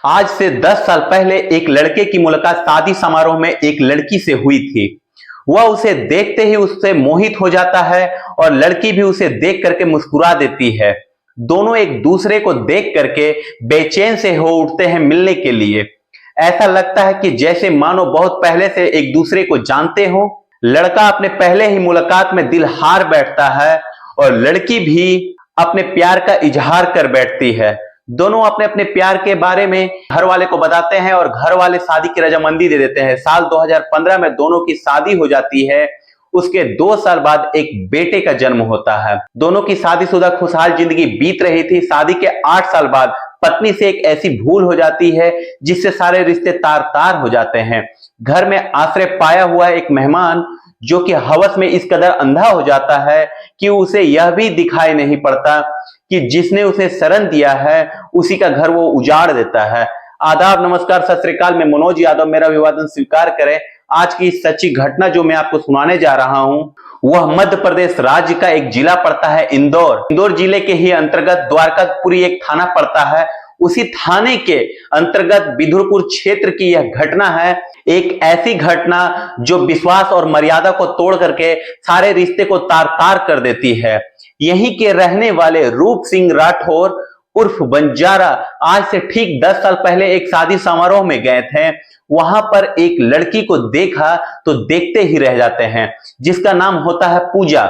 आज से 10 साल पहले एक लड़के की मुलाकात शादी समारोह में एक लड़की से हुई थी। वह उसे देखते ही उससे मोहित हो जाता है और लड़की भी उसे देख करके मुस्कुरा देती है। दोनों एक दूसरे को देख करके बेचैन से हो उठते हैं मिलने के लिए। ऐसा लगता है कि जैसे मानो बहुत पहले से एक दूसरे को जानते हो। लड़का अपने पहले ही मुलाकात में दिल हार बैठता है और लड़की भी अपने प्यार का इजहार कर बैठती है। दोनों अपने अपने प्यार के बारे में घर वाले को बताते हैं और घर वाले शादी की रजामंदी दे देते हैं। साल 2015 में दोनों की शादी हो जाती है। उसके 2 साल बाद एक बेटे का जन्म होता है। दोनों की शादीशुदा खुशहाल जिंदगी बीत रही थी। शादी के 8 साल बाद पत्नी से एक ऐसी भूल हो जाती है जिससे सारे रिश्ते तार तार हो जाते हैं। घर में आश्रय पाया हुआ एक मेहमान जो कि हवस में इस कदर अंधा हो जाता है कि उसे यह भी दिखाई नहीं पड़ता कि जिसने उसे शरण दिया है उसी का घर वो उजाड़ देता है। आदाब, नमस्कार, सत श्री अकाल। मैं मनोज यादव, मेरा अभिवादन स्वीकार करें। आज की सच्ची घटना जो मैं आपको सुनाने जा रहा हूं वह मध्य प्रदेश राज्य का एक जिला पड़ता है इंदौर जिले के ही अंतर्गत द्वारकापुरी एक थाना पड़ता है। उसी थाने के अंतर्गत बिधुरपुर क्षेत्र की यह घटना है। एक ऐसी घटना जो विश्वास और मर्यादा को तोड़ करके सारे रिश्ते को तार तार कर देती है। यहीं के रहने वाले रूप सिंह राठौर उर्फ बंजारा आज से ठीक 10 साल पहले एक शादी समारोह में गए थे। वहां पर एक लड़की को देखा तो देखते ही रह जाते हैं, जिसका नाम होता है पूजा।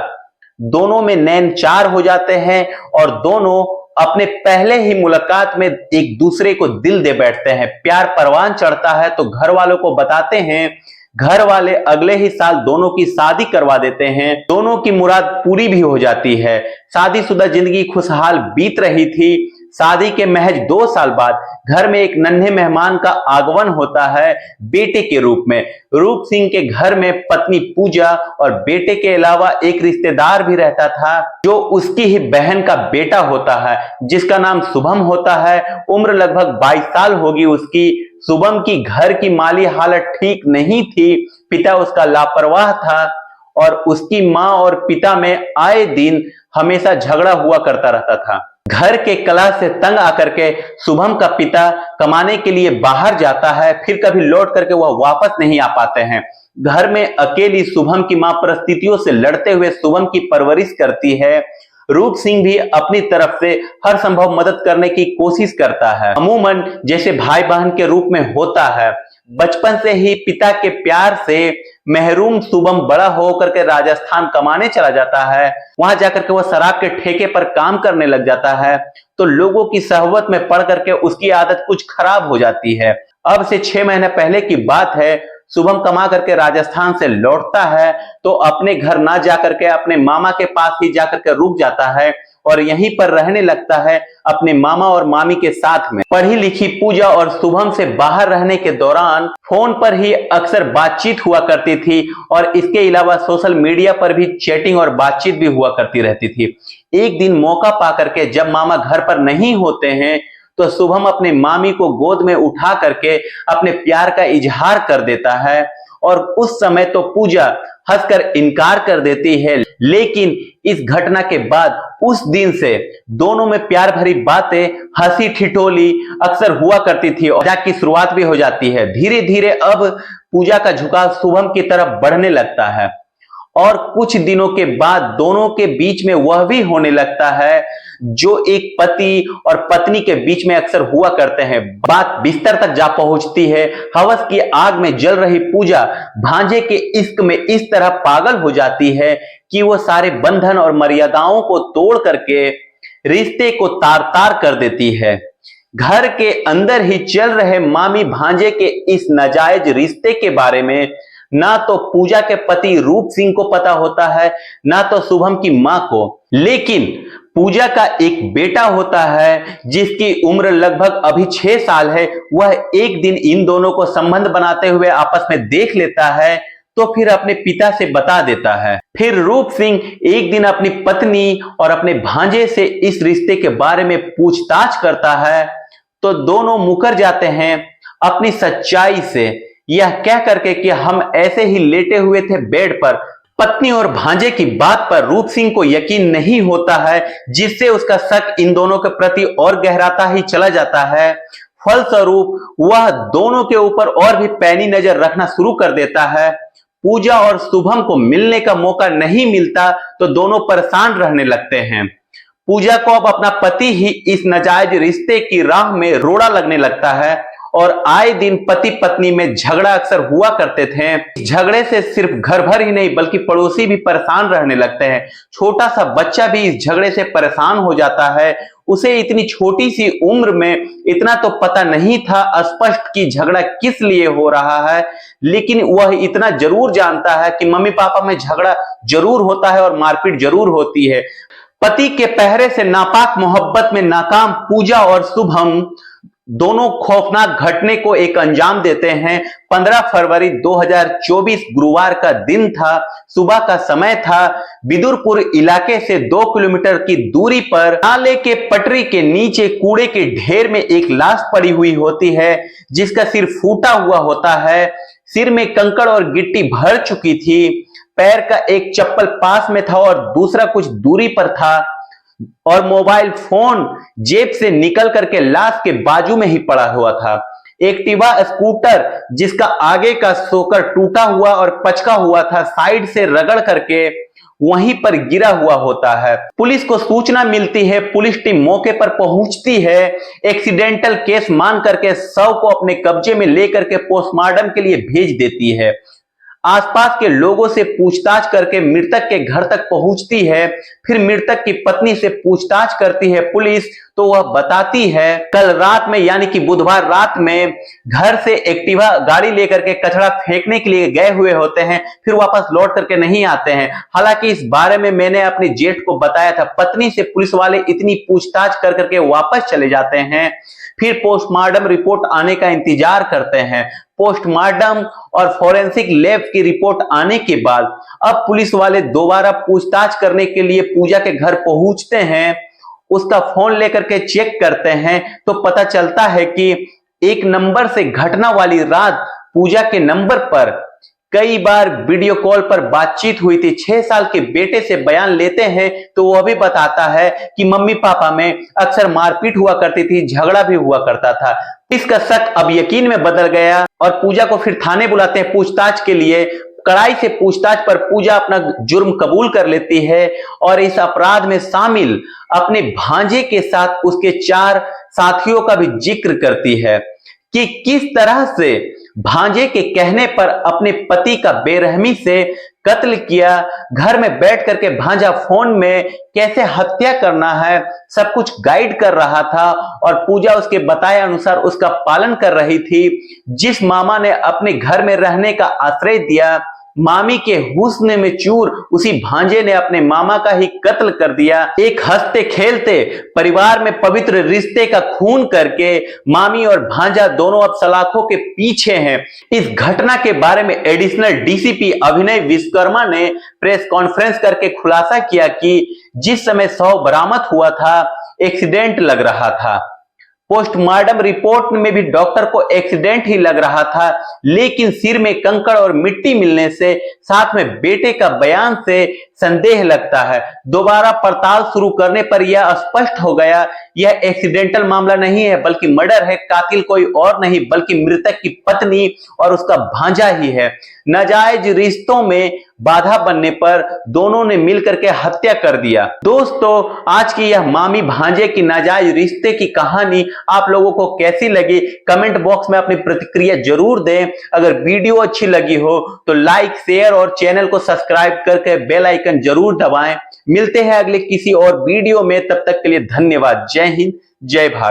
दोनों में नैन चार हो जाते हैं और दोनों अपने पहले ही मुलाकात में एक दूसरे को दिल दे बैठते हैं। प्यार परवान चढ़ता है तो घर वालों को बताते हैं। घर वाले अगले ही साल दोनों की शादी करवा देते हैं। दोनों की मुराद पूरी भी हो जाती है। शादीशुदा जिंदगी खुशहाल बीत रही थी। शादी के महज 2 साल बाद घर में एक नन्हे मेहमान का आगमन होता है बेटे के रूप में। रूप सिंह के घर में पत्नी पूजा और बेटे के अलावा एक रिश्तेदार भी रहता था जो उसकी ही बहन का बेटा होता है, जिसका नाम शुभम होता है। उम्र लगभग 22 साल होगी उसकी। शुभम की घर की माली हालत ठीक नहीं थी। पिता उसका लापरवाह था और उसकी मां और पिता में आए दिन हमेशा झगड़ा हुआ करता रहता था। घर के कलह से तंग आकर के शुभम का पिता कमाने के लिए बाहर जाता है, फिर कभी लौट करके वह वापस नहीं आ पाते हैं। घर में अकेली शुभम की मां परिस्थितियों से लड़ते हुए शुभम की परवरिश करती है। रूप सिंह भी अपनी तरफ से हर संभव मदद करने की कोशिश करता है, अमूमन जैसे भाई बहन के रूप में होता है। बचपन से ही पिता के प्यार से महरूम शुभम बड़ा होकर के राजस्थान कमाने चला जाता है। वहां जाकर के वह शराब के ठेके पर काम करने लग जाता है तो लोगों की सहवत में पड़ करके उसकी आदत कुछ खराब हो जाती है। अब से 6 महीने पहले की बात है। शुभम कमा करके राजस्थान से लौटता है तो अपने घर ना जाकर के अपने मामा के पास ही जाकर के रुक जाता है और यहीं पर रहने लगता है अपने मामा और मामी के साथ में। पढ़ी लिखी पूजा और शुभम से बाहर रहने के दौरान फोन पर ही अक्सर बातचीत हुआ करती थी और इसके अलावा सोशल मीडिया पर भी चैटिंग और बातचीत भी हुआ करती रहती थी। एक दिन मौका पा करके जब मामा घर पर नहीं होते हैं तो शुभम अपने मामी को गोद में उठा करके अपने प्यार का इजहार कर देता है और उस समय तो पूजा हंसकर इनकार कर देती है। लेकिन इस घटना के बाद उस दिन से दोनों में प्यार भरी बातें, हंसी ठिठोली अक्सर हुआ करती थी और मजाक की शुरुआत भी हो जाती है। धीरे धीरे अब पूजा का झुकाव शुभम की तरफ बढ़ने लगता है और कुछ दिनों के बाद दोनों के बीच में वह भी होने लगता है जो एक पति और पत्नी के बीच में अक्सर हुआ करते हैं। बात बिस्तर तक जा पहुंचती है। हवस की आग में जल रही पूजा भांजे के इश्क में इस तरह पागल हो जाती है कि वो सारे बंधन और मर्यादाओं को तोड़ करके रिश्ते को तार तार कर देती है। घर के अंदर ही चल रहे मामी भांजे के इस नाजायज रिश्ते के बारे में ना तो पूजा के पति रूप सिंह को पता होता है ना तो शुभम की मां को। लेकिन पूजा का एक बेटा होता है जिसकी उम्र लगभग अभी 6 साल है। वह एक दिन इन दोनों को संबंध बनाते हुए आपस में देख लेता है तो फिर अपने पिता से बता देता है। फिर रूप सिंह एक दिन अपनी पत्नी और अपने भांजे से इस रिश्ते के बारे में पूछताछ करता है तो दोनों मुकर जाते हैं अपनी सच्चाई से, यह कह करके कि हम ऐसे ही लेटे हुए थे बेड पर। पत्नी और भांजे की बात पर रूप सिंह को यकीन नहीं होता है, जिससे उसका शक इन दोनों के प्रति और गहराता ही चला जाता है। फलस्वरूप वह दोनों के ऊपर और भी पैनी नजर रखना शुरू कर देता है। पूजा और शुभम को मिलने का मौका नहीं मिलता तो दोनों परेशान रहने लगते हैं। पूजा को अब अपना पति ही इस नाजायज रिश्ते की राह में रोड़ा लगने लगता है और आए दिन पति पत्नी में झगड़ा अक्सर हुआ करते थे। झगड़े से सिर्फ घर भर ही नहीं बल्कि पड़ोसी भी परेशान रहने लगते हैं। छोटा सा बच्चा भी इस झगड़े से परेशान हो जाता है। उसे इतनी छोटी सी उम्र में इतना तो पता नहीं था स्पष्ट कि झगड़ा किस लिए हो रहा है, लेकिन वह इतना जरूर जानता है कि मम्मी पापा में झगड़ा जरूर होता है और मारपीट जरूर होती है। पति के पहरे से नापाक मोहब्बत में नाकाम पूजा और शुभम दोनों खौफनाक घटने को एक अंजाम देते हैं। 15 फरवरी 2024 गुरुवार का दिन था। सुबह का समय था। बिदुरपुर इलाके से 2 किलोमीटर की दूरी पर नाले के पटरी के नीचे कूड़े के ढेर में एक लाश पड़ी हुई होती है जिसका सिर फूटा हुआ होता है। सिर में कंकड़ और गिट्टी भर चुकी थी। पैर का एक चप्पल पास में था और दूसरा कुछ दूरी पर था और मोबाइल फोन जेब से निकल करके लाश के बाजू में ही पड़ा हुआ था। एक्टिवा स्कूटर जिसका आगे का शोकर टूटा हुआ और पचका हुआ था साइड से रगड़ करके वहीं पर गिरा हुआ होता है। पुलिस को सूचना मिलती है। पुलिस टीम मौके पर पहुंचती है। एक्सीडेंटल केस मान करके शव को अपने कब्जे में लेकर के पोस्टमार्टम के लिए भेज देती है। आसपास के लोगों से पूछताछ करके मृतक के घर तक पहुंचती है। फिर मृतक की पत्नी से पूछताछ करती है पुलिस, तो वह बताती है कल रात में यानी कि बुधवार रात में घर से एक्टिवा गाड़ी लेकर के कचरा फेंकने के लिए गए हुए होते हैं, फिर वापस लौट करके नहीं आते हैं। हालांकि इस बारे में मैंने अपने जेठ को बताया था। पत्नी से पुलिस वाले इतनी पूछताछ कर करके वापस चले जाते हैं। फिर पोस्टमार्टम रिपोर्ट आने का इंतजार करते हैं। पोस्टमार्टम और फॉरेंसिक लैब की रिपोर्ट आने के बाद अब पुलिस वाले दोबारा पूछताछ करने के लिए पूजा के घर पहुंचते हैं। उसका फोन लेकर के चेक करते हैं तो पता चलता है कि एक नंबर से घटना वाली रात पूजा के नंबर पर कई बार वीडियो कॉल पर बातचीत हुई थी। 6 साल के बेटे से बयान लेते हैं तो वह भी बताता है कि मम्मी पापा में अक्सर मारपीट हुआ करती थी, झगड़ा भी हुआ करता था। इसका शक अब यकीन में बदल गया और पूजा को फिर थाने बुलाते हैं पूछताछ के लिए। कड़ाई से पूछताछ पर पूजा अपना जुर्म कबूल कर लेती है और इस अपराध में शामिल अपने भांजे के साथ उसके 4 साथियों का भी जिक्र करती है कि किस तरह से भांजे के कहने पर अपने पति का बेरहमी से कत्ल किया। घर में बैठ करके भांजा फोन में कैसे हत्या करना है सब कुछ गाइड कर रहा था और पूजा उसके बताए अनुसार उसका पालन कर रही थी। जिस मामा ने अपने घर में रहने का आश्रय दिया, मामी के हुस्न में चूर उसी भांजे ने अपने मामा का ही कत्ल कर दिया। एक हंसते खेलते परिवार में पवित्र रिश्ते का खून करके मामी और भांजा दोनों अब सलाखों के पीछे हैं। इस घटना के बारे में एडिशनल डीसीपी अभिनय विश्वकर्मा ने प्रेस कॉन्फ्रेंस करके खुलासा किया कि जिस समय शव बरामद हुआ था एक्सीडेंट लग रहा था। पोस्टमार्टम रिपोर्ट में भी डॉक्टर को एक्सीडेंट ही लग रहा था, लेकिन सिर में कंकड़ और मिट्टी मिलने से साथ में बेटे का बयान से संदेह लगता है। दोबारा पड़ताल शुरू करने पर यह स्पष्ट हो गया यह एक्सीडेंटल मामला नहीं है बल्कि मर्डर है। कातिल कोई और नहीं बल्कि मृतक की पत्नी और उसका भांजा ही है। नाजायज रिश्तों में बाधा बनने पर दोनों ने मिलकर के हत्या कर दिया। दोस्तों, आज की यह मामी भांजे की नाजायज रिश्ते की कहानी आप लोगों को कैसी लगी कमेंट बॉक्स में अपनी प्रतिक्रिया जरूर दें। अगर वीडियो अच्छी लगी हो तो लाइक शेयर और चैनल को सब्सक्राइब करके बेल आइकन जरूर दबाएं। मिलते हैं अगले किसी और वीडियो में, तब तक के लिए धन्यवाद। जय हिंद, जय भारत।